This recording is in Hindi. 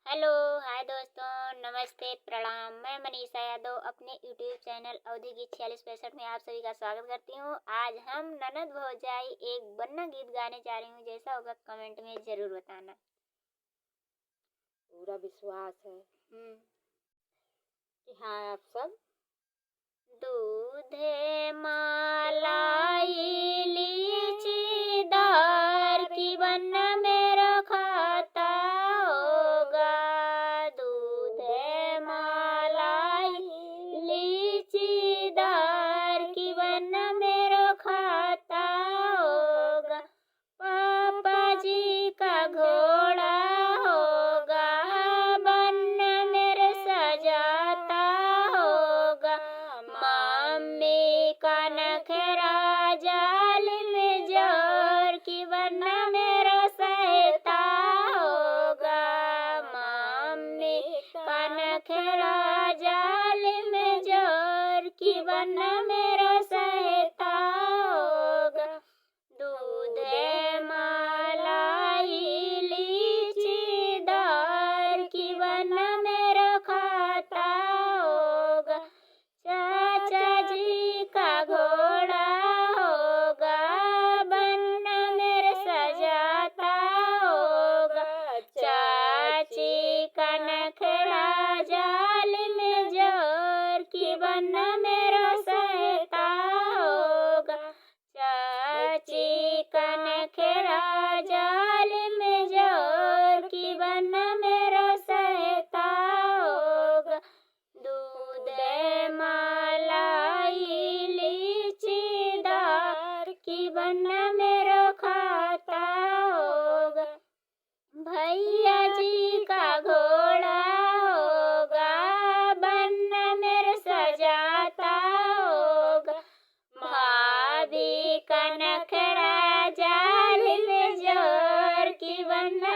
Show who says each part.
Speaker 1: हेलो, हाय दोस्तों, नमस्ते, प्रणाम। मैं मनीषा यादव अपने यूट्यूब चैनल अवधि गीत 4665 में आप सभी का स्वागत करती हूँ। आज हम ननद भौजाई एक बन्ना गीत गाने जा रही हूँ। जैसा होगा कमेंट में जरूर बताना।
Speaker 2: पूरा विश्वास है
Speaker 1: हम्म।
Speaker 2: कि हाँ आप सब
Speaker 1: दूधे मलाई लीची दार की बन्ना मेरो खाता होगा। दूधे मलाई लीची दार की बन्ना मेरो खाता होगा। पापा जी का घोड़ा होगा, बन्ना मेरे सजाता होगा। मम्मी का नखरा जाल में जोर की बन्ना मेरा सहता होगा। मम्मी का नखरा जाल में जोर की बन्ना मेरा सहता होगा। दूधे मलाई लीची दार की बन्ना मेरा खाता होगा। चाचा जी का घोड़ा होगा, बन्ना मेरे सजाता होगा। चाची का नखरा जाल में जोर की बन्ना मेरा सहता होगा। चाची का नखरा जाल में जोर की बन्ना मेरा सहता होगा। दूधे मलाई लीची दार की बन्ना मेरा खाता होगा। भैया जी का घोड़ा होगा, बन्ना मेरे सजाता होगा। भाभी का नखरा जाल में जोर की बन्ना